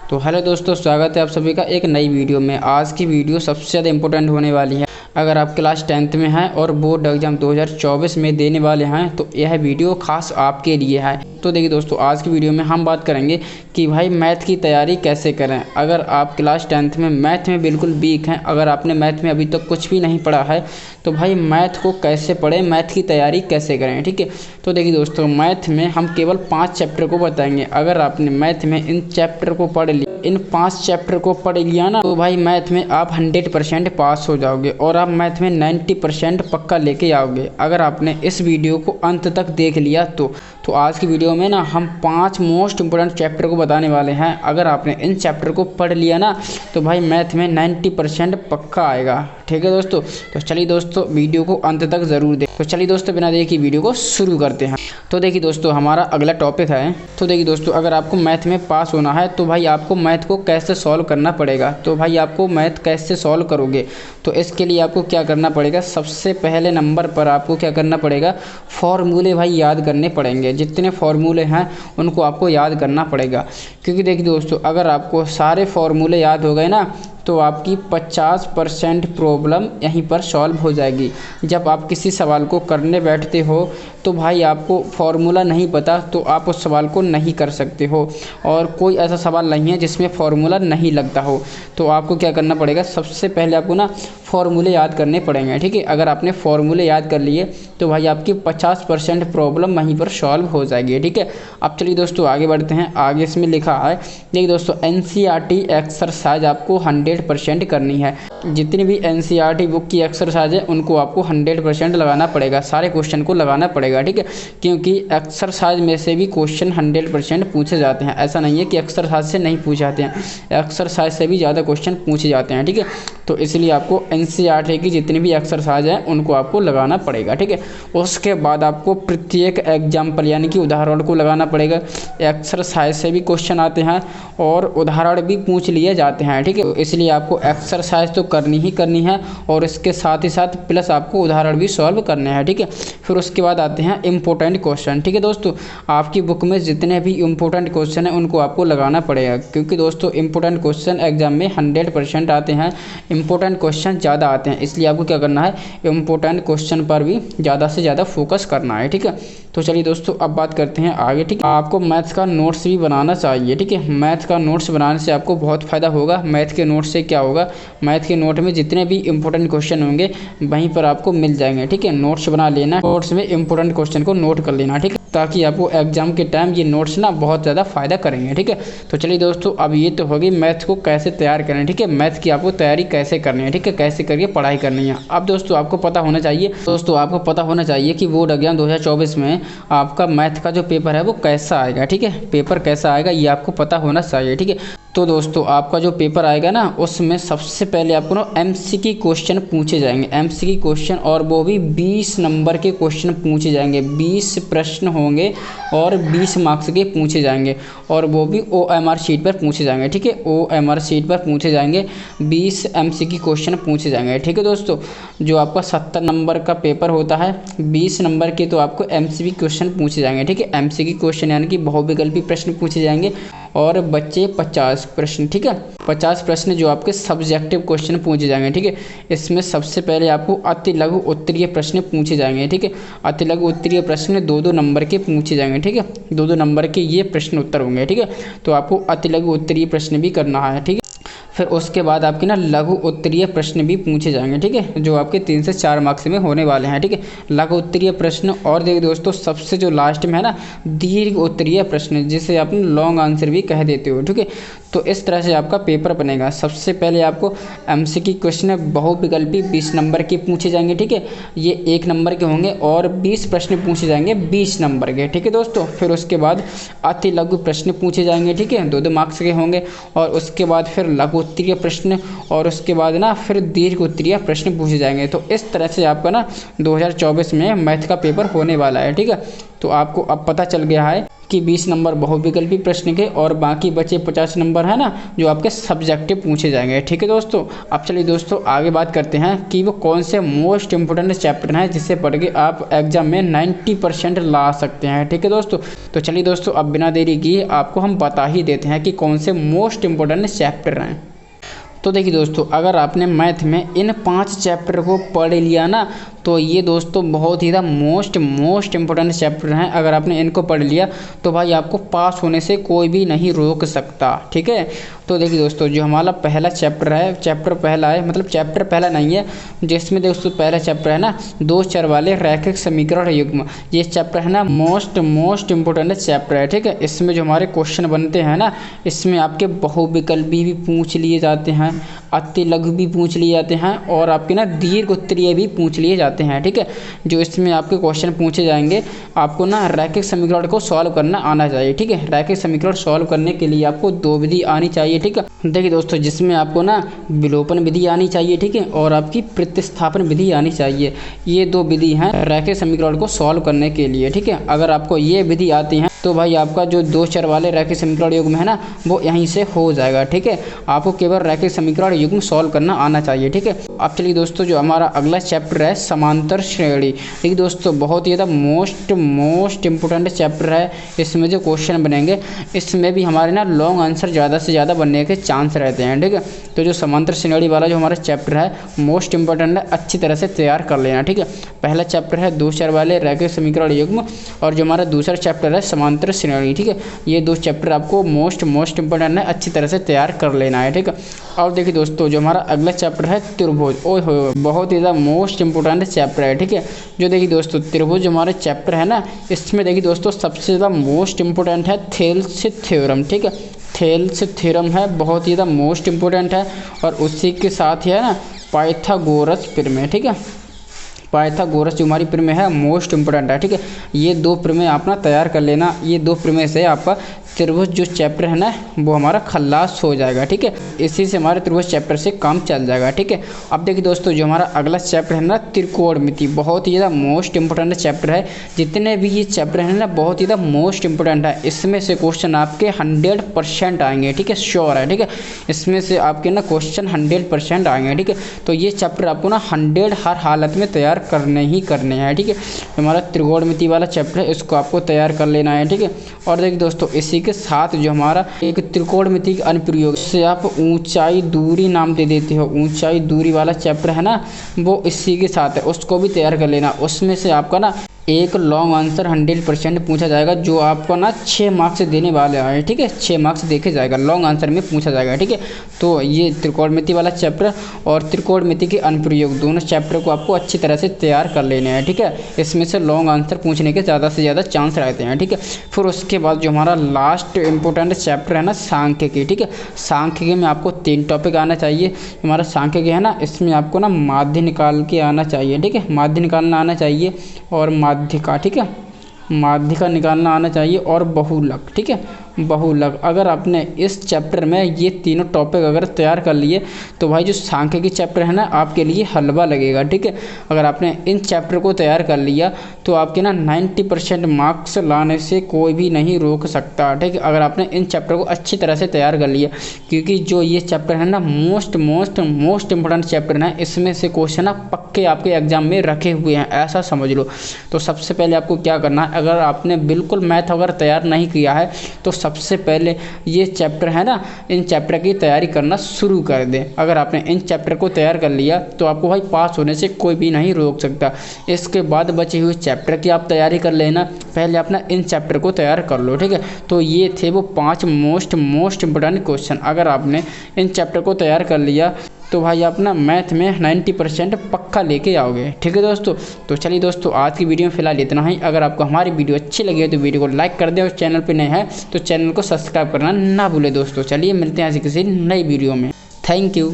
तो हेलो दोस्तों, स्वागत है आप सभी का एक नई वीडियो में। आज की वीडियो सबसे ज़्यादा इम्पोर्टेंट होने वाली है। अगर आप क्लास 10th में हैं और बोर्ड एग्जाम 2024 में देने वाले हैं तो यह वीडियो खास आपके लिए है। तो देखिए दोस्तों, आज की वीडियो में हम बात करेंगे कि भाई मैथ की तैयारी कैसे करें। अगर आप क्लास 10th में मैथ में बिल्कुल वीक हैं, अगर आपने मैथ में अभी तक कुछ भी नहीं पढ़ा है तो भाई मैथ को कैसे पढ़ें, मैथ की तैयारी कैसे करें। ठीक है, तो देखिए दोस्तों, मैथ में हम केवल 5 चैप्टर को बताएंगे। अगर आपने मैथ में इन चैप्टर को पढ़ लिया, इन 5 चैप्टर को पढ़ लिया ना, तो भाई मैथ में आप 100% पास हो जाओगे और आप मैथ में 90% पक्का लेके आओगे। अगर आपने इस वीडियो को अंत तक देख लिया तो आज की वीडियो में ना हम 5 मोस्ट इम्पोर्टेंट चैप्टर को बताने वाले हैं। अगर आपने इन चैप्टर को पढ़ लिया ना तो भाई मैथ में 90% पक्का आएगा। ठीक है दोस्तों, तो चलिए दोस्तों वीडियो को अंत तक ज़रूर देखें। तो चलिए दोस्तों, बिना देरी के वीडियो को शुरू करते हैं। तो देखिए दोस्तों, हमारा अगला टॉपिक है। तो देखिए दोस्तों, अगर आपको मैथ में पास होना है तो भाई आपको मैथ को कैसे सॉल्व करना पड़ेगा। तो भाई आपको मैथ कैसे सॉल्व करोगे, तो इसके लिए आपको क्या करना पड़ेगा। सबसे पहले नंबर पर आपको क्या करना पड़ेगा, फॉर्मूले भाई याद करने पड़ेंगे। जितने फॉर्मूले हैं उनको आपको याद करना पड़ेगा, क्योंकि देखिए दोस्तों, अगर आपको सारे फॉर्मूले याद हो गए ना तो आपकी 50% प्रॉब्लम यहीं पर सॉल्व हो जाएगी। जब आप किसी सवाल को करने बैठते हो तो भाई आपको फॉर्मूला नहीं पता तो आप उस सवाल को नहीं कर सकते हो, और कोई ऐसा सवाल नहीं है जिसमें फॉर्मूला नहीं लगता हो। तो आपको क्या करना पड़ेगा, सबसे पहले आपको ना फॉर्मूले याद करने पड़ेंगे। ठीक है, अगर आपने फॉर्मूले याद कर लिए तो भाई आपकी 50% प्रॉब्लम वहीं पर सॉल्व हो जाएगी। ठीक है, अब चलिए दोस्तों आगे बढ़ते हैं। आगे इसमें लिखा है, देखिए दोस्तों, NCERT एक्सरसाइज आपको 100% करनी है। जितनी भी NCERT बुक की एक्सरसाइज है उनको आपको 100% लगाना पड़ेगा, सारे क्वेश्चन को लगाना पड़ेगा। ठीक है, क्योंकि एक्सरसाइज में से भी क्वेश्चन 100% पूछे जाते हैं। ऐसा नहीं है कि एक्सरसाइज से नहीं पूछे जाते हैं, एक्सरसाइज से भी ज़्यादा क्वेश्चन पूछे जाते हैं। ठीक है, तो इसलिए आपको NCERT की जितनी भी एक्सरसाइज है उनको आपको लगाना पड़ेगा। ठीक है, उसके बाद आपको प्रत्येक एग्जाम्पल यानी कि उदाहरण को लगाना पड़ेगा। एक्सरसाइज से भी क्वेश्चन आते हैं और उदाहरण भी पूछ लिए जाते हैं। ठीक है, तो इसलिए आपको एक्सरसाइज तो करनी ही करनी है और इसके साथ ही साथ प्लस आपको उदाहरण भी सॉल्व करने हैं। ठीक है, फिर उसके बाद आते हैं इम्पोर्टेंट क्वेश्चन। ठीक है दोस्तों, आपकी बुक में जितने भी इम्पोर्टेंट क्वेश्चन हैं उनको आपको लगाना पड़ेगा, क्योंकि दोस्तों इम्पोर्टेंट क्वेश्चन एग्जाम में 100% आते हैं, इम्पोर्टेंट क्वेश्चन ज़्यादा आते हैं। इसलिए आपको क्या करना है, इम्पोर्टेंट क्वेश्चन पर भी ज़्यादा से ज़्यादा फोकस करना है। ठीक है, तो चलिए दोस्तों अब बात करते हैं आगे। ठीक है, आपको मैथ्स का नोट्स भी बनाना चाहिए। ठीक है, मैथ का नोट्स बनाने से आपको बहुत फ़ायदा होगा। मैथ के नोट से क्या होगा, मैथ के नोट में जितने भी इंपॉर्टेंट क्वेश्चन होंगे वहीं पर आपको मिल जाएंगे। ठीक है, नोट्स बना लेना, नोट्स में इंपॉर्टेंट क्वेश्चन को नोट कर लेना। ठीक है, ताकि आपको एग्जाम के टाइम ये नोट्स ना बहुत ज़्यादा फ़ायदा करेंगे। ठीक है, तो चलिए दोस्तों, अब ये तो होगी मैथ को कैसे तैयार करें। ठीक है, मैथ की आपको तैयारी कैसे करनी है, ठीक है, कैसे करके पढ़ाई करनी है। अब दोस्तों आपको पता होना चाहिए कि बोर्ड एग्जाम 2024 में आपका मैथ का जो पेपर है वो कैसा आएगा। ठीक है, पेपर कैसा आएगा ये आपको पता होना चाहिए। ठीक है, तो दोस्तों आपका जो पेपर आएगा ना उसमें सबसे पहले आपको ना MCQ क्वेश्चन पूछे जाएंगे। MCQ क्वेश्चन, और वो भी 20 नंबर के क्वेश्चन पूछे जाएंगे। 20 प्रश्न होंगे और 20 मार्क्स के पूछे जाएंगे, और वो भी OMR शीट पर पूछे जाएंगे। ठीक है, OMR शीट पर पूछे जाएंगे, 20 MCQ क्वेश्चन पूछे जाएंगे। ठीक है दोस्तों, जो आपका 70 नंबर का पेपर होता है, 20 नंबर के तो आपको MCQ क्वेश्चन पूछे जाएंगे। ठीक है, MCQ क्वेश्चन यानी कि बहुविकल्पी प्रश्न पूछे जाएंगे, और बच्चे 50 प्रश्न। ठीक है, 50 प्रश्न जो आपके सब्जेक्टिव क्वेश्चन पूछे जाएंगे। ठीक है, इसमें सबसे पहले आपको अति लघु उत्तरीय प्रश्न पूछे जाएंगे। ठीक है, अति लघु उत्तरीय प्रश्न 2-2 नंबर के पूछे जाएंगे। ठीक है, 2-2 नंबर के ये प्रश्न उत्तर होंगे। ठीक है, तो आपको अति लघु उत्तरीय प्रश्न भी करना है। ठीक है, फिर उसके बाद आपके ना लघु उत्तरीय प्रश्न भी पूछे जाएंगे। ठीक है, जो आपके 3 से 4 मार्क्स में होने वाले हैं। ठीक है, लघु उत्तरीय प्रश्न, और देखिए दोस्तों सबसे जो लास्ट में है ना दीर्घ उत्तरीय प्रश्न, जिसे आप लॉन्ग आंसर भी कह देते हो। ठीक है, तो इस तरह से आपका पेपर बनेगा। सबसे पहले आपको MCQ क्वेश्चन बहुविकल्पी 20 नंबर के पूछे जाएंगे। ठीक है, ये 1 नंबर के होंगे और 20 प्रश्न पूछे जाएंगे 20 नंबर के। ठीक है दोस्तों, फिर उसके बाद अति लघु प्रश्न पूछे जाएंगे। ठीक है, 2-2 मार्क्स के होंगे, और उसके बाद फिर लघु उत्तरीय प्रश्न, और उसके बाद ना फिर दीर्घ उत्तरीय प्रश्न पूछे जाएंगे। तो इस तरह से आपका ना 2024 में मैथ का पेपर होने वाला है। ठीक है, तो आपको अब पता चल गया है कि 20 नंबर बहुविकल्पी प्रश्न के और बाकी बचे 50 नंबर है ना जो आपके सब्जेक्टिव पूछे जाएंगे। ठीक है दोस्तों, अब चलिए दोस्तों आगे बात करते हैं कि वो कौन से मोस्ट इंपोर्टेंट चैप्टर हैं जिसे पढ़ के आप एग्जाम में 90% ला सकते हैं। ठीक है दोस्तों, तो चलिए दोस्तों अब बिना देरी किए आपको हम बता ही देते हैं कि कौन से मोस्ट इंपोर्टेंट चैप्टर हैं। तो देखिए दोस्तों, अगर आपने मैथ में इन 5 चैप्टर को पढ़ लिया ना तो ये दोस्तों बहुत ही मोस्ट इंपोर्टेंट चैप्टर हैं। अगर आपने इनको पढ़ लिया तो भाई आपको पास होने से कोई भी नहीं रोक सकता। ठीक है, तो देखिए दोस्तों जो हमारा पहला चैप्टर है, चैप्टर पहला है, मतलब चैप्टर पहला नहीं है, जिसमें दोस्तों पहला चैप्टर है ना 2 चर वाले रैखिक समीकरण युग्म। ये चैप्टर है ना मोस्ट इंपोर्टेंट चैप्टर है। ठीक है, इसमें जो हमारे क्वेश्चन बनते हैं ना, इसमें आपके बहुविकल्पी भी पूछ लिए जाते हैं, अति लघु भी पूछ लिए जाते हैं और आपके ना दीर्घ उत्तरीय भी पूछ लिए जाते हैं। ठीक है, जो इसमें आपके क्वेश्चन पूछे जाएंगे, आपको ना रैखिक समीकरण को सॉल्व करना आना चाहिए। ठीक है, रैखिक समीकरण सॉल्व करने के लिए आपको 2 विधि आनी चाहिए। ठीक है, देखिए दोस्तों जिसमें आपको ना विलोपन विधि आनी चाहिए। ठीक है, और आपकी प्रतिस्थापन विधि आनी चाहिए। ये 2 विधि हैं रैखिक समीकरण को सॉल्व करने के लिए। ठीक है, अगर आपको ये विधि आती है तो भाई आपका जो 2 चर वाले रैखिक समीकरण युग्म है ना वो यहीं से हो जाएगा। ठीक है, आपको केवल रैखिक समीकरण युग्म सॉल्व करना आना चाहिए। ठीक है, अब चलिए दोस्तों जो हमारा अगला चैप्टर है समांतर श्रेणी। देखिए दोस्तों बहुत ही ज़्यादा मोस्ट इंपोर्टेंट चैप्टर है। इसमें जो क्वेश्चन बनेंगे इसमें भी हमारे ना लॉन्ग आंसर ज़्यादा से ज़्यादा बनने के चांस रहते हैं। ठीक है, तो जो समांतर श्रेणी वाला जो हमारा चैप्टर है मोस्ट इंपोर्टेंट है, अच्छी तरह से तैयार कर लेना। ठीक है, पहला चैप्टर है 2 चर वाले रैखिक समीकरण युग्म और जो हमारा दूसरा चैप्टर है समांतर श्रेणी। ठीक है, ये 2 चैप्टर आपको मोस्ट इंपोर्टेंट है, अच्छी तरह से तैयार कर लेना है। ठीक है, और देखिए दोस्तों जो हमारा अगला चैप्टर है त्रिभुज। ओए हो बहुत ही ज़्यादा मोस्ट इंपोर्टेंट चैप्टर है। ठीक है, जो देखिए दोस्तों त्रिभुज जो हमारा चैप्टर है ना, इसमें देखिए दोस्तों सबसे ज़्यादा मोस्ट इंपोर्टेंट है थेल्स थ्योरम। ठीक है, थेल्स थ्योरम है, बहुत ही ज़्यादा मोस्ट इंपोर्टेंट है और उसी के साथ ही है ना पाइथागोरस प्रमेय। ठीक है, पाइथागोरस जो हमारी प्रमेय है मोस्ट इंपोर्टेंट है। ठीक है, ये 2 प्रमेय आप ना तैयार कर लेना। ये 2 प्रमेय से आपका त्रिभुज जो चैप्टर है ना वो हमारा खल्लास हो जाएगा। ठीक है, इसी से हमारे त्रिभुज चैप्टर से काम चल जाएगा। ठीक है, अब देखिए दोस्तों जो हमारा अगला चैप्टर है ना त्रिकोणमिति, बहुत ही ज़्यादा मोस्ट इंपोर्टेंट चैप्टर है। जितने भी ये चैप्टर है ना बहुत ही ज़्यादा मोस्ट इंपोर्टेंट है। इसमें से क्वेश्चन आपके 100% आएंगे। ठीक है, श्योर है। ठीक है, इसमें से आपके ना क्वेश्चन 100% आएंगे। ठीक है, तो ये चैप्टर आपको ना 100 हर हालत में तैयार करने ही करने हैं। ठीक है, हमारा त्रिकोणमिति वाला चैप्टर है इसको आपको तैयार कर लेना है। ठीक है, और देखिए दोस्तों इसी के साथ जो हमारा एक त्रिकोणमिति का अनुप्रयोग से आप ऊंचाई दूरी नाम दे देते हो, ऊंचाई दूरी वाला चैप्टर है ना वो इसी के साथ है, उसको भी तैयार कर लेना। उसमें से आपका ना एक लॉन्ग आंसर 100% पूछा जाएगा जो आपको ना 6 मार्क्स देने वाले हैं। ठीक है, 6 मार्क्स देखे जाएगा, लॉन्ग आंसर में पूछा जाएगा। ठीक है, तो ये त्रिकोणमिति वाला चैप्टर और त्रिकोणमिति के अनुप्रयोग दोनों चैप्टर को आपको अच्छी तरह से तैयार कर लेने हैं। ठीक है, इसमें से लॉन्ग आंसर पूछने के ज़्यादा से ज़्यादा चांस रहते हैं। ठीक है, फिर उसके बाद जो हमारा लास्ट इंपॉर्टेंट चैप्टर है ना सांख्यिकी। ठीक है, सांख्यिकी में आपको 3 टॉपिक आना चाहिए। हमारा सांख्यिकी है ना इसमें आपको ना माध्य निकाल के आना चाहिए। ठीक है, माध्य निकालना आना चाहिए और माध्यिका। ठीक है, माध्यिका निकालना आना चाहिए और बहुलक। ठीक है, बहुलक। अगर आपने इस चैप्टर में ये तीनों टॉपिक अगर तैयार कर लिए तो भाई जो सांख्यिकी चैप्टर है ना आपके लिए हलवा लगेगा। ठीक है, अगर आपने इन चैप्टर को तैयार कर लिया तो आपके ना 90% मार्क्स लाने से कोई भी नहीं रोक सकता। ठीक है, अगर आपने इन चैप्टर को अच्छी तरह से तैयार कर लिया, क्योंकि जो ये चैप्टर है ना मोस्ट इंपोर्टेंट चैप्टर है, इसमें से क्वेश्चन ना पक्के आपके एग्जाम में रखे हुए हैं, ऐसा समझ लो। तो सबसे पहले आपको क्या करना है, अगर आपने बिल्कुल मैथ अगर तैयार नहीं किया है तो सबसे पहले ये चैप्टर है ना इन चैप्टर की तैयारी करना शुरू कर दें। अगर आपने इन चैप्टर को तैयार कर लिया तो आपको भाई पास होने से कोई भी नहीं रोक सकता। इसके बाद बचे हुए चैप्टर की आप तैयारी कर लेना, पहले अपना इन चैप्टर को तैयार कर लो। ठीक है, तो ये थे वो 5 मोस्ट इंपोर्टेंट क्वेश्चन। अगर आपने इन चैप्टर को तैयार कर लिया तो भाई आप ना मैथ में 90% पक्का लेके आओगे। ठीक है दोस्तों, तो चलिए दोस्तों आज की वीडियो में फिलहाल इतना ही। अगर आपको हमारी वीडियो अच्छी लगी है तो वीडियो को लाइक कर दें और चैनल पे नए हैं तो चैनल को सब्सक्राइब करना ना भूलें दोस्तों। चलिए मिलते हैं ऐसी किसी नई वीडियो में। Thank you.